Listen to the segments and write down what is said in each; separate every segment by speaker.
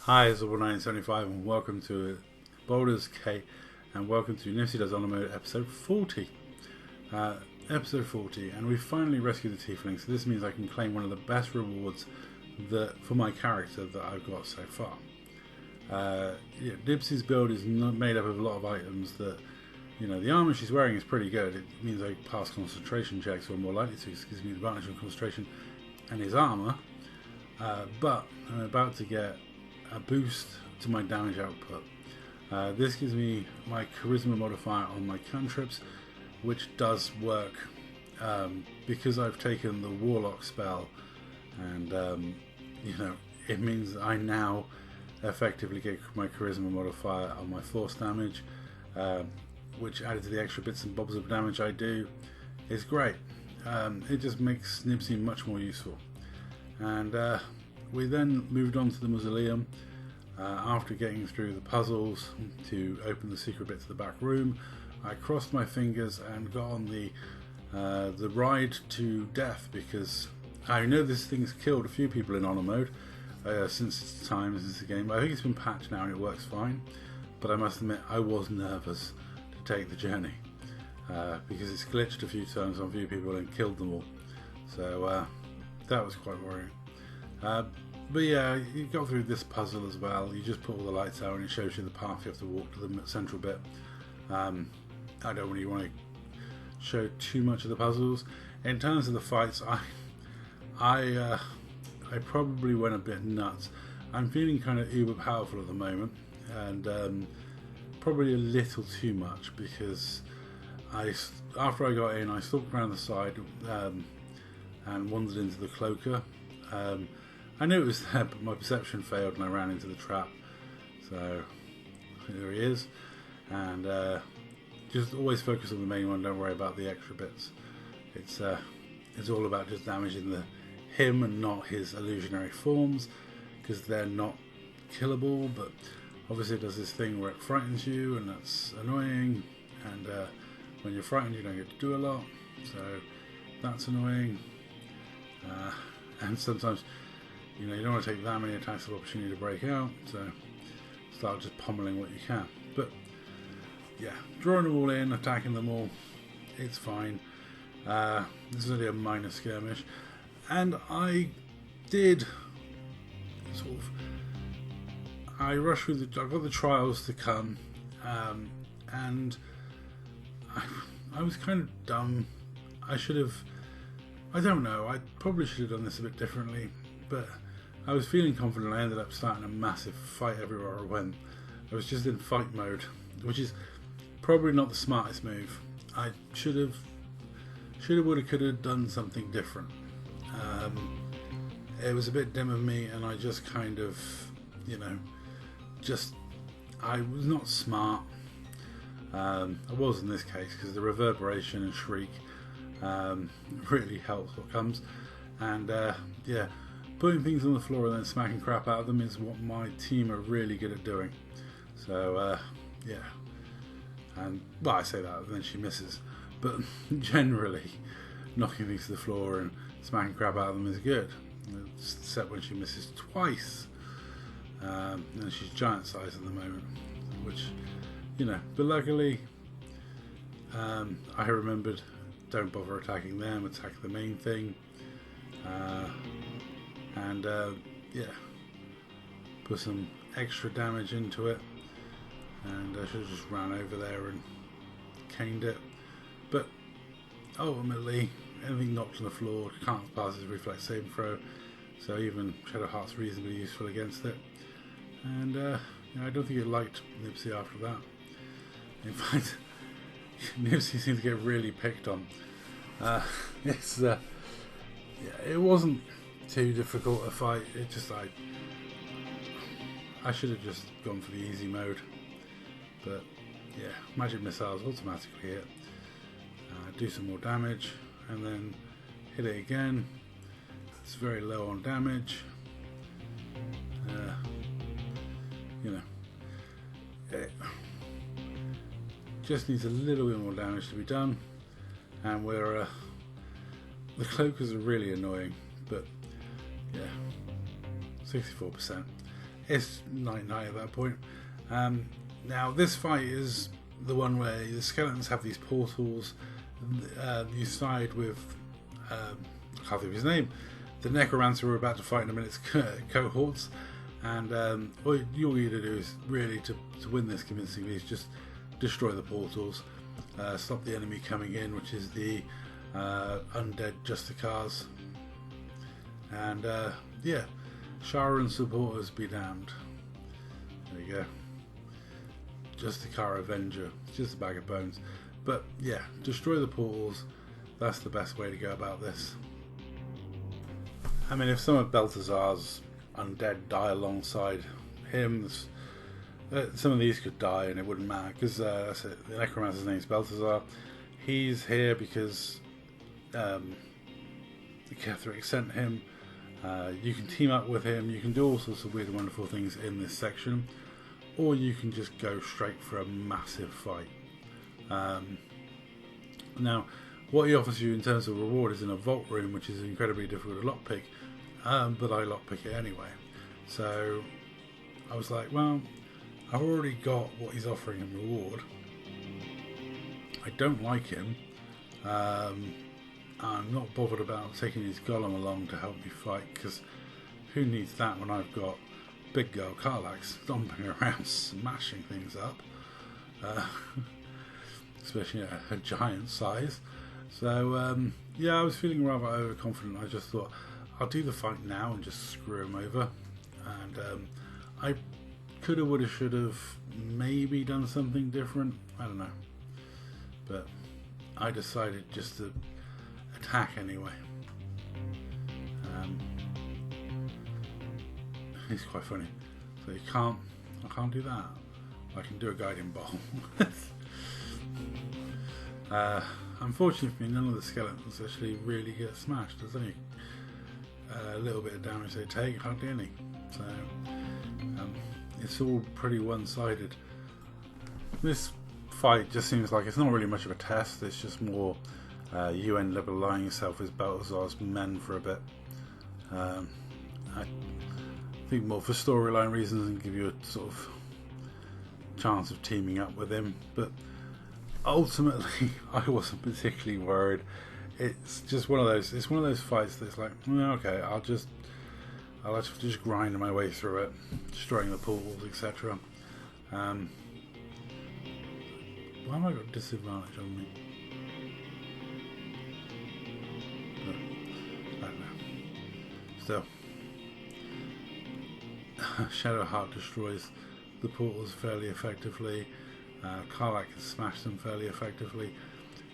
Speaker 1: Hi, it's Double975 and welcome to Baldur's Gate and welcome to Nipsy Does On Mode episode 40. Episode 40, and we've finally rescued the Tiefling, so this means I can claim one of the best rewards for my character that I've got so far. Nipsy's build is not made up of a lot of items that, the armour she's wearing is pretty good. It means I pass concentration checks, or more likely to, because it gives me advantage on concentration and his armour, but I'm about to get a boost to my damage output. This gives me my charisma modifier on my cantrips, which does work because I've taken the warlock spell, and it means I now effectively get my charisma modifier on my force damage, which added to the extra bits and bobs of damage I do is great. It just makes Nipsy much more useful. And we then moved on to the mausoleum after getting through the puzzles to open the secret bit to the back room. I crossed my fingers and got on the ride to death, because I know this thing's killed a few people in honor mode since the game. I think it's been patched now and it works fine, but I must admit I was nervous to take the journey because it's glitched a few times on a few people and killed them all, so that was quite worrying. But yeah, you go through this puzzle as well. You just put all the lights out and it shows you the path you have to walk to the central bit. I don't really want to show too much of the puzzles. In terms of the fights, I probably went a bit nuts. I'm feeling kind of uber powerful at the moment, and probably a little too much, because after I got in, I stalked around the side and wandered into the cloaker. I knew it was there, but my perception failed and I ran into the trap. So there he is, and just always focus on the main one. Don't worry about the extra bits. It's all about just damaging him and not his illusionary forms, because they're not killable. But obviously it does this thing where it frightens you, and that's annoying. And when you're frightened, you don't get to do a lot, so that's annoying. And sometimes, you don't want to take that many attacks of opportunity to break out, so start just pummeling what you can. But yeah, drawing them all in, attacking them all, it's fine. This is only a minor skirmish, and I did I rushed through I've got the trials to come, and I was kind of dumb. I don't know, I probably should have done this a bit differently, but I was feeling confident. I ended up starting a massive fight everywhere I went. I was just in fight mode, which is probably not the smartest move. I should have, would have, could have done something different. It was a bit dim of me, and I just kind of, I was not smart. I was in this case, because the reverberation and shriek really helps what comes, and putting things on the floor and then smacking crap out of them is what my team are really good at doing. So and well, I say that and then she misses, but generally knocking things to the floor and smacking crap out of them is good, except when she misses twice, and she's giant size at the moment, which but luckily I remembered, don't bother attacking them, attack the main thing, and put some extra damage into it, and I should have just ran over there and caned it. But ultimately, anything knocked on the floor can't pass his reflex saving throw, so even Shadow Heart's reasonably useful against it. And I don't think it liked Nipsy after that. In fact, Nipsy seemed to get really picked on. It wasn't too difficult a fight. It just I should have just gone for the easy mode. But yeah, magic missiles automatically hit. Do some more damage and then hit it again, It's very low on damage. You know, it just needs a little bit more damage to be done, and we're the cloakers are really annoying, but yeah, 64%. It's 99 at that point. Now this fight is the one where the skeletons have these portals. You side with I can't think of his name, the necromancer we're about to fight in a minute's cohorts, and all you need to do is really to win this convincingly is just destroy the portals, stop the enemy coming in, which is the undead Justicars, and yeah, Shara and supporters be damned. There you go. Justicar Avenger. It's just a bag of bones. But yeah, destroy the portals. That's the best way to go about this. I mean, if some of Balthazar's undead die alongside him, some of these could die and it wouldn't matter, because that's it. The necromancer's name is Balthazar. He's here because Ketheric sent him. You can team up with him. You can do all sorts of weird and wonderful things in this section, or you can just go straight for a massive fight. Now, what he offers you in terms of reward is in a vault room, which is incredibly difficult to lockpick, but I lockpick it anyway. So I was like, well, I've already got what he's offering in reward. I don't like him. I'm not bothered about taking his golem along to help me fight, because who needs that when I've got big girl Karlach stomping around smashing things up, especially at a giant size. So yeah, I was feeling rather overconfident. I just thought I'll do the fight now and just screw him over, and I could have, would have, should have maybe done something different, I don't know, but I decided just to attack anyway. It's quite funny. So I can't do that. I can do a guiding bolt. Unfortunately, none of the skeletons actually really get smashed. There's only a little bit of damage they take, hardly any. So it's all pretty one-sided. This fight just seems like it's not really much of a test. It's just more you end up aligning yourself as Balthazar's men for a bit. I think more for storyline reasons and give you a sort of chance of teaming up with him, but ultimately I wasn't particularly worried. It's just one of those. It's one of those fights that's like, okay, I'll just grind my way through it, destroying the pools, etc. Why have I got disadvantage on me? But, I don't know. Still, Shadowheart destroys the portals fairly effectively. Karlach can smash them fairly effectively.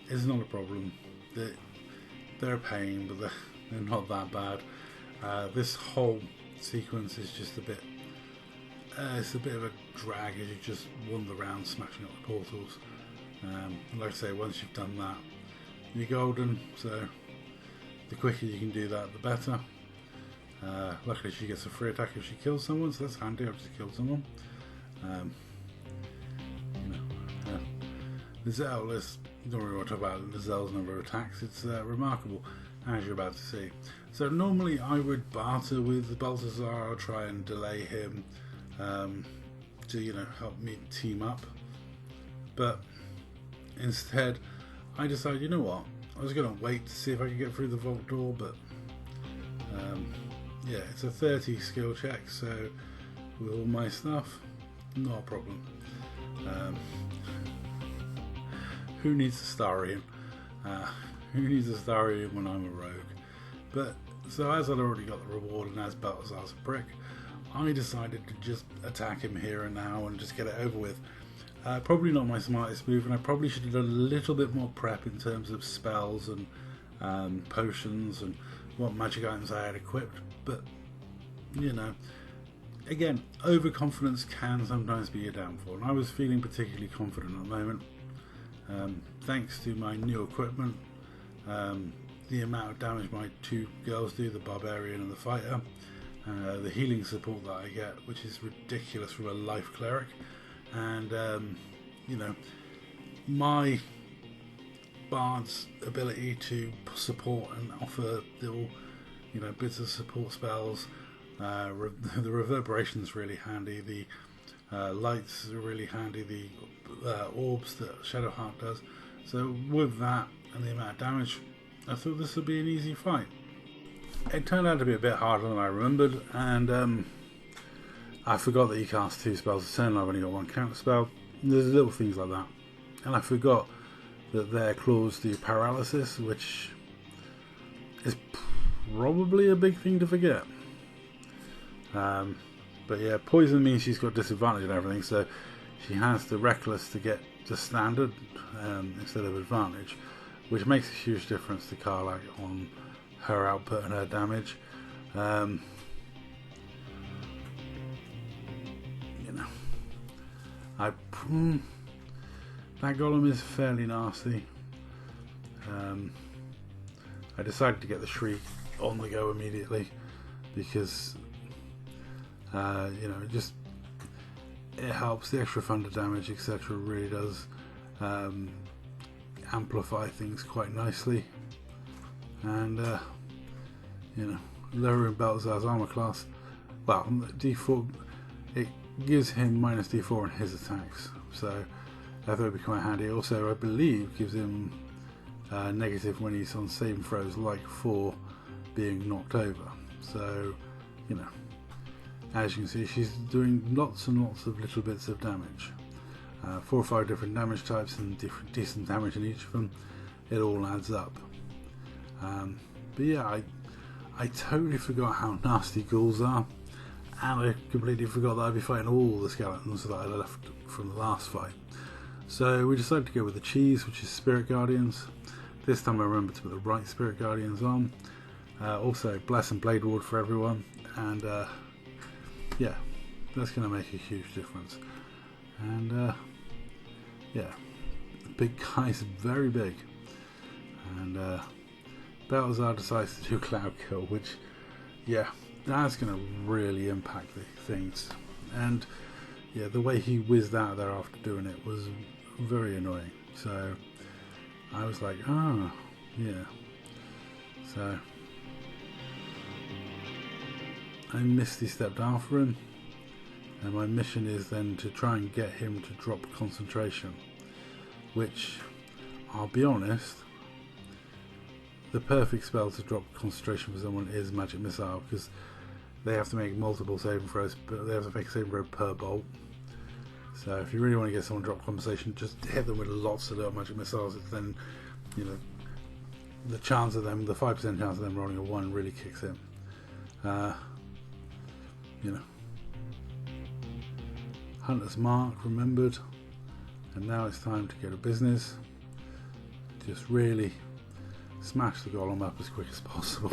Speaker 1: It's not a problem. They're a pain, but they're not that bad. This whole sequence is just a bit. It's a bit of a drag as you just wander around smashing up the portals. Like I say, once you've done that, you're golden. So the quicker you can do that, the better. Luckily, she gets a free attack if she kills someone, so that's handy. I've just killed someone. Lizelle, don't really want to talk about Lizelle's number of attacks. It's remarkable, as you're about to see. So normally I would barter with Balthazar, or try and delay him to help me team up. But instead, I decided, you know what? I was going to wait to see if I could get through the vault door, but yeah, it's a 30 skill check, so with all my stuff, not a problem. Who needs a Starian? Who needs a Starian when I'm a rogue? But so as I'd already got the reward and as Balthazar's a prick, I decided to just attack him here and now and just get it over with. Probably not my smartest move, and I probably should have done a little bit more prep in terms of spells and potions and what magic items I had equipped. But again, overconfidence can sometimes be a downfall, and I was feeling particularly confident at the moment. Thanks to my new equipment, the amount of damage my two girls do, the barbarian and the fighter, the healing support that I get, which is ridiculous from a life cleric, and you know, my bard's ability to support and offer little, you know, bits of support spells. The reverberation's really handy. The lights are really handy. The orbs that Shadowheart does. So with that and the amount of damage, I thought this would be an easy fight. It turned out to be a bit harder than I remembered, and I forgot that you cast 2 spells a turn. I've only got 1 counter spell. There's little things like that, and I forgot that their claws do paralysis, which is probably a big thing to forget. But yeah, poison means she's got disadvantage and everything, so she has the reckless to get to standard instead of advantage, which makes a huge difference to Karlach on her output and her damage. You know, that golem is fairly nasty. I decided to get the shriek on the go immediately because you know, it helps. The extra thunder damage, etc., really does amplify things quite nicely. And you know, lowering Balzar's armor class, well, D4, it gives him minus D4 on his attacks, so that would be quite handy. Also, I believe gives him negative when he's on saving throws, like for being knocked over. So, you know, as you can see, she's doing lots and lots of little bits of damage. 4 or 5 different damage types and different decent damage in each of them. It all adds up. But yeah, I totally forgot how nasty ghouls are, and I completely forgot that I'd be fighting all the skeletons that I left from the last fight. So we decided to go with the cheese, which is Spirit Guardians. This time I remembered to put the right Spirit Guardians on. Also, Bless and Blade Ward for everyone, and yeah, that's going to make a huge difference. And yeah, the big guy's very big, and Balthazar decides to do Cloud Kill, which, yeah, that's going to really impact the things. And yeah, the way he whizzed out there after doing it was very annoying. So I was like, ah, yeah. So I Misty stepped after him, and my mission is then to try and get him to drop concentration, which, I'll be honest, the perfect spell to drop concentration for someone is Magic Missile, because they have to make multiple saving throws, but they have to make a saving throw per bolt. So if you really want to get someone to drop concentration, just hit them with lots of little Magic Missiles. Then, you know, the chance of them, the 5% chance of them rolling a 1 really kicks in. You know, Hunter's Mark remembered, and now it's time to go to business. Just really smash the golem up as quick as possible.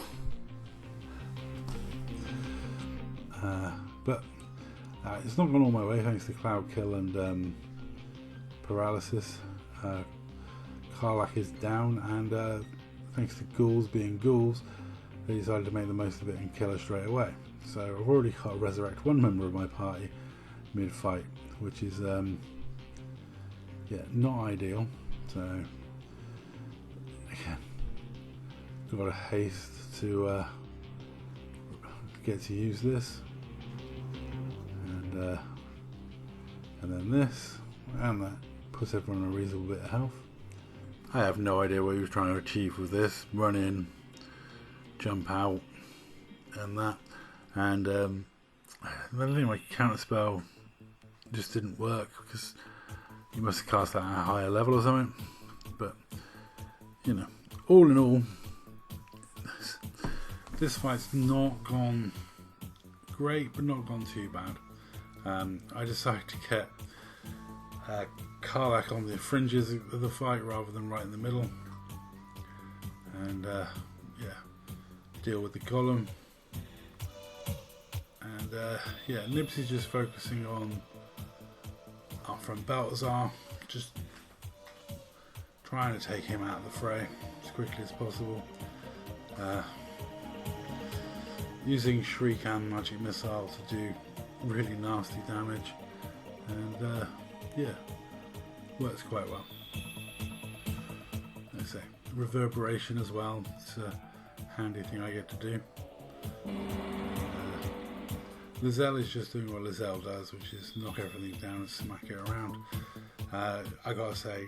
Speaker 1: But it's not gone all my way thanks to Cloud Kill and Paralysis. Karlach is down, and thanks to ghouls being ghouls, they decided to make the most of it and kill her straight away. So I've already got to resurrect one member of my party mid-fight, which is yeah, not ideal. So again, got to haste to get to use this, and then this, and that puts everyone on a reasonable bit of health. I have no idea what he was trying to achieve with this. Run in, jump out, and that. And I think my counter spell just didn't work because you must have cast that at a higher level or something. But you know, all in all, this fight's not gone great, but not gone too bad. I decided to get Karlach on the fringes of the fight rather than right in the middle, and yeah, deal with the golem. And yeah, Nipsy's just focusing on up from Balthazar, just trying to take him out of the fray as quickly as possible. Using Shriek and Magic Missile to do really nasty damage, and yeah, works quite well. Like I say, reverberation as well, it's a handy thing I get to do. Lizelle is just doing what Lizelle does, which is knock everything down and smack it around. I gotta say,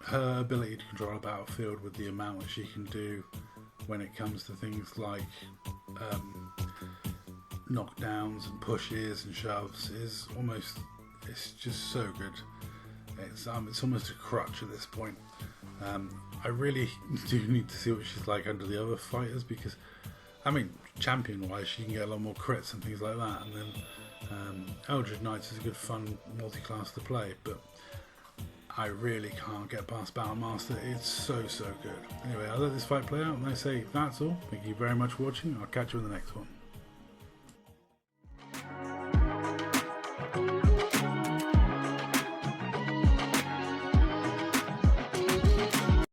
Speaker 1: her ability to control a battlefield with the amount that she can do when it comes to things like knockdowns and pushes and shoves is almost, it's just so good. It's almost a crutch at this point. I really do need to see what she's like under the other fighters, because I mean, champion wise she can get a lot more crits and things like that, and then Eldritch Knights is a good fun multi-class to play, but I really can't get past Battlemaster. It's so good. Anyway, I'll let this fight play out and I say that's all. Thank you very much for watching. I'll catch you in the next one.